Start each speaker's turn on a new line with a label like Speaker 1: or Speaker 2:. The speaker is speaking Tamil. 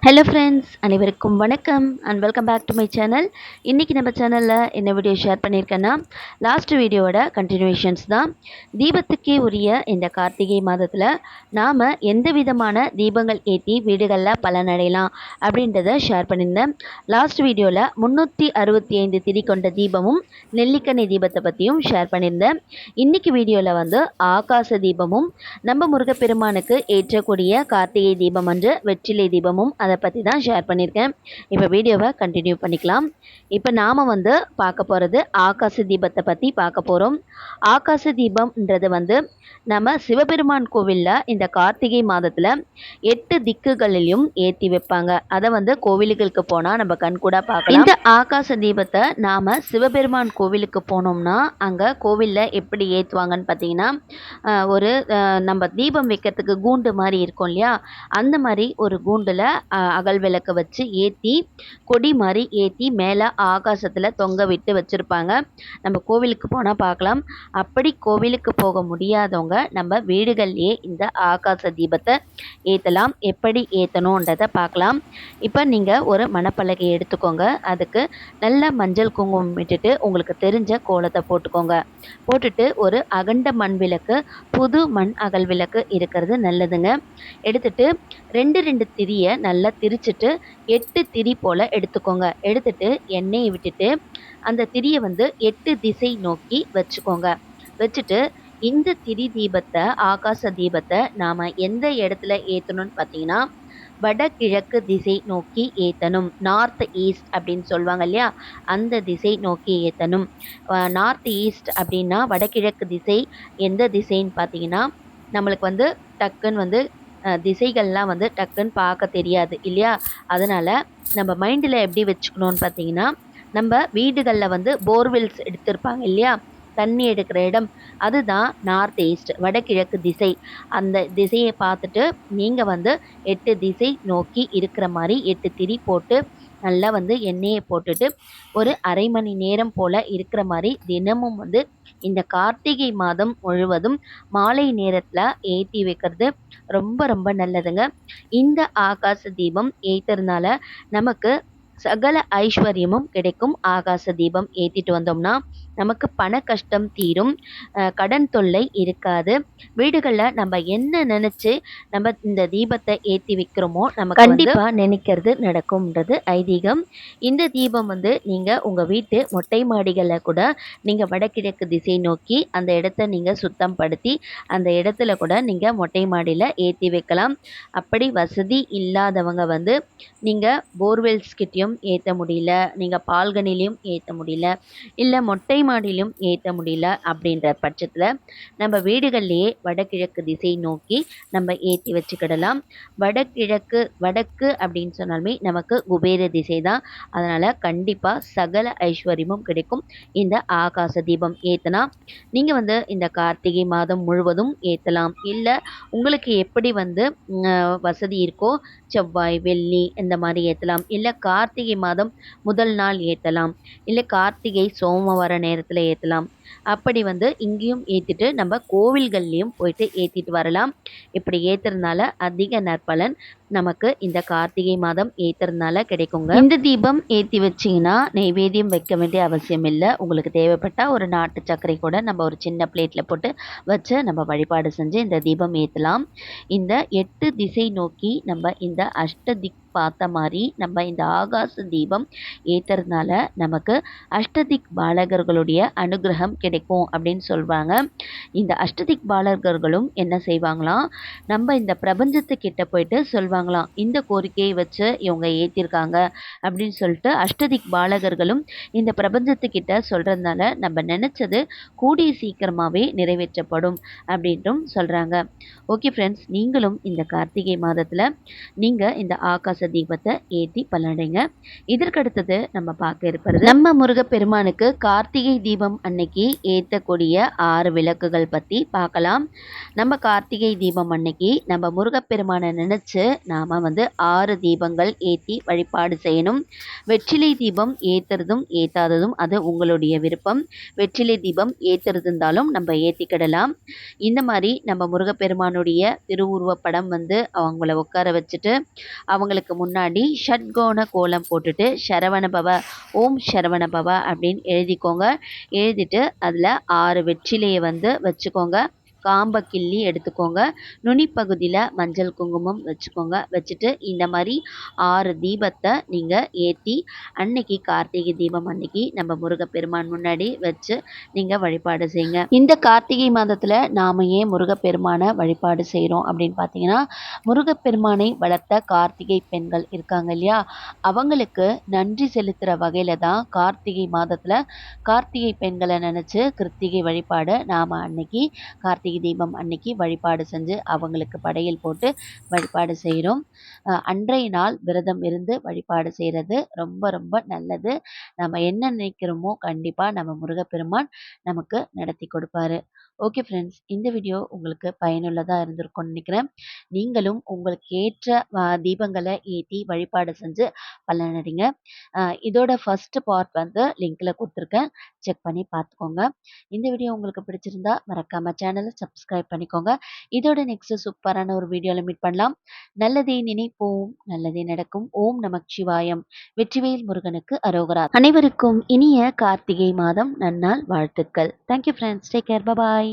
Speaker 1: ஹலோ ஃப்ரெண்ட்ஸ், அனைவருக்கும் வணக்கம் and welcome back to my channel. இன்றைக்கி நம்ம சேனலில் என்ன வீடியோ ஷேர் பண்ணியிருக்கேன்னா, லாஸ்ட் வீடியோவோட கண்டினியூஷன்ஸ் தான். தீபத்துக்கே உரிய இந்த கார்த்திகை மாதத்தில் நாம் எந்த விதமான தீபங்கள் ஏற்றி வீடுகளில் பலனடையலாம் அப்படின்றத ஷேர் பண்ணியிருந்தேன். லாஸ்ட் வீடியோவில் 365 திரி கொண்ட தீபமும் நெல்லிக்கனி தீபத்தை பற்றியும் ஷேர் பண்ணியிருந்தேன். இன்றைக்கி வீடியோவில் வந்து ஆகாச தீபமும் நம்ம முருகப்பெருமானுக்கு ஏற்றக்கூடிய கார்த்திகை தீபம் அன்று வெற்றிலை தீபமும் அதை பற்றி தான் ஷேர் பண்ணியிருக்கேன். இப்போ வீடியோவை கண்டினியூ பண்ணிக்கலாம். இப்போ நாம் வந்து பார்க்க போகிறது ஆகாச தீபத்தை பற்றி பார்க்க போகிறோம். ஆகாச தீபம்ன்றது வந்து நம்ம சிவபெருமான் கோவிலில் இந்த கார்த்திகை மாதத்தில் 8 திக்குகளிலும் ஏற்றி வைப்பாங்க. அதை வந்து கோவிலுகளுக்கு போனால் நம்ம கண்கூட பார்க்கலாம். இந்த ஆகாச தீபத்தை நாம் சிவபெருமான் கோவிலுக்கு போனோம்னா அங்கே கோவிலில் எப்படி ஏற்றுவாங்கன்னு பார்த்தீங்கன்னா, ஒரு நம்ம தீபம் வைக்கிறதுக்கு கூண்டு மாதிரி இருக்கும் இல்லையா, அந்த மாதிரி ஒரு கூண்டில் அகல் விளக்கு வச்சு ஏற்றி கொடி மாதிரி ஏற்றி மேலே ஆகாசத்தில் தொங்க விட்டு வச்சுருப்பாங்க. நம்ம கோவிலுக்கு போனால் பார்க்கலாம். அப்படி கோவிலுக்கு போக முடியாதவங்க நம்ம வீடுகள்லேயே இந்த ஆகாச தீபத்தை ஏற்றலாம். எப்படி ஏற்றணுன்றதை பார்க்கலாம். இப்போ நீங்கள் ஒரு மணப்பலகை எடுத்துக்கோங்க. அதுக்கு நல்ல மஞ்சள் குங்குமம் விட்டுட்டு உங்களுக்கு தெரிஞ்ச கோலத்தை போட்டுக்கோங்க. போட்டுட்டு ஒரு அகண்ட மண் விளக்கு, புது மண் அகல் விளக்கு இருக்கிறது நல்லதுங்க. எடுத்துட்டு 2 திரியை நல்லா திரிச்சிட்டு 8 திரி போல் எடுத்துக்கோங்க. எடுத்துட்டு எண்ணெயை விட்டுட்டு அந்த திரியை வந்து 8 திசை நோக்கி வச்சுக்கோங்க. வச்சுட்டு இந்த திரி தீபத்தை, ஆகாச தீபத்தை நாம் எந்த இடத்துல ஏற்றணும்னு பார்த்தீங்கன்னா, வடகிழக்கு திசை நோக்கி ஏற்றணும். நார்த் ஈஸ்ட் அப்படின்னு சொல்லுவாங்க இல்லையா, அந்த திசை நோக்கி ஏற்றணும். நார்த் ஈஸ்ட் அப்படின்னா வடகிழக்கு திசை எந்த திசைன்னு பார்த்தீங்கன்னா, நம்மளுக்கு வந்து டக்குன்னு வந்து திசைகள்லாம் வந்து டக்குன்னு பார்க்க தெரியாது இல்லையா. அதனால் நம்ம மைண்டில் எப்படி வச்சுக்கணும்னு பார்த்தீங்கன்னா, நம்ம வீடுகளில் வந்து போர்வெல்ஸ் எடுத்திருப்பாங்க இல்லையா, தண்ணி எடுக்கிற இடம், அதுதான் நார்த் ஈஸ்ட் வடகிழக்கு திசை. அந்த திசையை பார்த்துட்டு நீங்கள் வந்து 8 திசை நோக்கி இருக்கிற மாதிரி 8 திரி போட்டு நல்லா வந்து எண்ணெயை போட்டுட்டு ஒரு அரை மணி நேரம் போல் இருக்கிற மாதிரி தினமும் வந்து இந்த கார்த்திகை மாதம் முழுவதும் மாலை நேரத்தில் ஏற்றி வைக்கிறது ரொம்ப ரொம்ப நல்லதுங்க. இந்த ஆகாச தீபம் ஏற்றுறதுனால நமக்கு சகல ஐஸ்வர்யமும் கிடைக்கும். ஆகாச தீபம் ஏற்றிட்டு வந்தோம்னா நமக்கு பண கஷ்டம் தீரும், கடன் தொல்லை இருக்காது. வீடுகளில் நம்ம என்ன நினச்சி நம்ம இந்த தீபத்தை ஏற்றி வைக்கிறோமோ நமக்கு கண்டிப்பாக நினைக்கிறது நடக்கும்ன்றது ஐதீகம். இந்த தீபம் வந்து நீங்கள் உங்கள் வீட்டு மொட்டை மாடிகளில் கூட நீங்கள் வடகிழக்கு திசை நோக்கி அந்த இடத்த நீங்கள் சுத்தம் படுத்தி அந்த இடத்துல கூட நீங்கள் மொட்டை மாடியில் ஏற்றி வைக்கலாம். அப்படி வசதி இல்லாதவங்க வந்து நீங்கள் போர்வெல்ஸ் கிட்டேயும் ஏற்ற முடியல, நீங்கள் பால்கனிலையும் ஏற்ற முடியல, இல்லை மொட்டை மாடியிலும் ஏற்ற முடியல அப்படின்ற பட்சத்தில் நம்ம வீடுகள்லேயே வடகிழக்கு திசை நோக்கி நம்ம ஏற்றி வச்சுக்கிடலாம். வடக்கு அப்படின்னு சொன்னாலுமே நமக்கு குபேர திசை தான். அதனால் கண்டிப்பாக சகல ஐஸ்வர்யமும் கிடைக்கும். இந்த ஆகாச தீபம் ஏற்றினா நீங்கள் வந்து இந்த கார்த்திகை மாதம் முழுவதும் ஏற்றலாம். இல்லை உங்களுக்கு எப்படி வந்து வசதி இருக்கோ, செவ்வாய் வெள்ளி இந்த மாதிரி ஏற்றலாம். இல்லை கார்த்திகை மாதம் முதல் நாள் ஏற்றலாம். இல்லை கார்த்திகை சோமவார நேரத்தில் ஏற்றலாம். அப்படி வந்து இங்கேயும் ஏற்றிட்டு நம்ம கோவில்கள்லேயும் போயிட்டு ஏற்றிட்டு வரலாம். இப்படி ஏற்றுறதுனால அதிக நற்பலன் நமக்கு இந்த கார்த்திகை மாதம் ஏற்றுறதுனால கிடைக்குங்க. இந்த தீபம் ஏற்றி வச்சிங்கன்னா நெய்வேத்தியம் வைக்க வேண்டிய அவசியம் இல்லை. உங்களுக்கு தேவைப்பட்டால் ஒரு நாட்டு சர்க்கரை கூட நம்ம ஒரு சின்ன பிளேட்டில் போட்டு வச்சு நம்ம வழிபாடு செஞ்சு இந்த தீபம் ஏற்றலாம். இந்த 8 திசை நோக்கி நம்ம இந்த அஷ்டதிக் பார்த்த மாதிரி நம்ம இந்த ஆகாச தீபம் ஏற்றுறதுனால நமக்கு அஷ்டதிக் பாலகர்களுடைய அனுகிரகம் கிடைக்கும் அப்படின்னு சொல்வாங்க. இந்த அஷ்டதிக் பாலகர்களும் என்ன செய்வாங்களாம், நம்ம இந்த பிரபஞ்சத்துக்கிட்ட போயிட்டு சொல்வாங்களாம், இந்த கோரிக்கையை வச்சு இவங்க ஏற்றிருக்காங்க அப்படின்னு சொல்லிட்டு அஷ்டதிக் பாலகர்களும் இந்த பிரபஞ்சத்துக்கிட்ட சொல்கிறதுனால நம்ம நினச்சது கூடிய சீக்கிரமாகவே நிறைவேற்றப்படும் அப்படின்ட்டும் சொல்கிறாங்க. ஓகே ஃப்ரெண்ட்ஸ், நீங்களும் இந்த கார்த்திகை மாதத்தில் நீங்கள் இந்த ஆகாச தீபத்தை ஏற்றி பலனடைங்க. இதற்கடுத்தது நம்ம பார்க்க இருப்பது நம்ம முருகப்பெருமானுக்கு கார்த்திகை தீபம் அன்னைக்கு ஏற்றக்கூடிய 6 விளக்குகள் பற்றி பார்க்கலாம். நம்ம கார்த்திகை தீபம் அன்னைக்கு நம்ம முருகப்பெருமானை நினச்சி நாம் 6 தீபங்கள் ஏற்றி வழிபாடு செய்யணும். வெற்றிலை தீபம் ஏற்றுறதும் ஏற்றாததும் அது உங்களுடைய விருப்பம். வெற்றிலை தீபம் ஏற்றுறது நம்ம ஏற்றிக்கிடலாம். இந்த மாதிரி நம்ம முருகப்பெருமானுடைய திருவுருவப்படம் அவங்கள உட்கார வச்சுட்டு அவங்களுக்கு முன்னாடி ஷட்கோண கோலம் போட்டுட்டு சரவணபவ ஓம் சரவணபவ அப்படின்னு எழுதிக்கோங்க. எழுதிட்டு அதில் 6 வெற்றிலையை வச்சுக்கோங்க. காம்பை கிள்ளி எடுத்துக்கோங்க. நுனி பகுதியில் மஞ்சள் குங்குமம் வச்சுக்கோங்க. வச்சுட்டு இந்த மாதிரி 6 தீபத்தை நீங்கள் ஏற்றி அன்னைக்கு கார்த்திகை தீபம் அன்னைக்கு நம்ம முருகப்பெருமான் முன்னாடி வச்சு நீங்கள் வழிபாடு செய்யுங்க. இந்த கார்த்திகை மாதத்தில் நாம் ஏன் முருகப்பெருமானை வழிபாடு செய்கிறோம் அப்படின்னு பார்த்தீங்கன்னா, முருகப்பெருமானை வளர்த்த கார்த்திகை பெண்கள் இருக்காங்க இல்லையா, அவங்களுக்கு நன்றி செலுத்துகிற வகையில் தான் கார்த்திகை மாதத்தில் கார்த்திகை பெண்களை நினச்சி கிருத்திகை வழிபாடை நாம் அன்னைக்கு கார்த்திகை தீபம் அன்னைக்கு வழிபாடு செஞ்சு அவங்களுக்கு படையல் போட்டு வழிபாடு செய்கிறோம். அன்றைய நாள் விரதம் இருந்து வழிபாடு செய்கிறது ரொம்ப ரொம்ப நல்லது. நம்ம என்ன நினைக்கிறோமோ கண்டிப்பாக நம்ம முருகப்பெருமான் நமக்கு நடத்தி கொடுப்பாரு. ஓகே ஃப்ரெண்ட்ஸ், இந்த வீடியோ உங்களுக்கு பயனுள்ளதாக இருந்திருக்கும்னு நினைக்கிறேன். நீங்களும் உங்களுக்கு ஏற்ற தீபங்களை ஏற்றி வழிபாடு செஞ்சு பலனடைங்க. இதோட ஃபஸ்ட்டு பார்ட் லிங்க்கில் கொடுத்துருக்கேன், செக் பண்ணி பார்த்துக்கோங்க. இந்த வீடியோ உங்களுக்கு பிடிச்சிருந்தா மறக்காம சேனலை சப்ஸ்கிரைப் பண்ணிக்கோங்க. இதோட நெக்ஸ்ட் சூப்பரான ஒரு வீடியோவில் மீட் பண்ணலாம். நல்லதே நினைப்போம், நல்லதே நடக்கும். ஓம் நமக் சிவாயம். வெற்றிவேல் முருகனுக்கு அரோகரா. அனைவருக்கும் இனிய கார்த்திகை மாதம் நன்னாள் வாழ்த்துக்கள். தேங்க்யூ ஃப்ரெண்ட்ஸ், டேக் கேர், பாய்.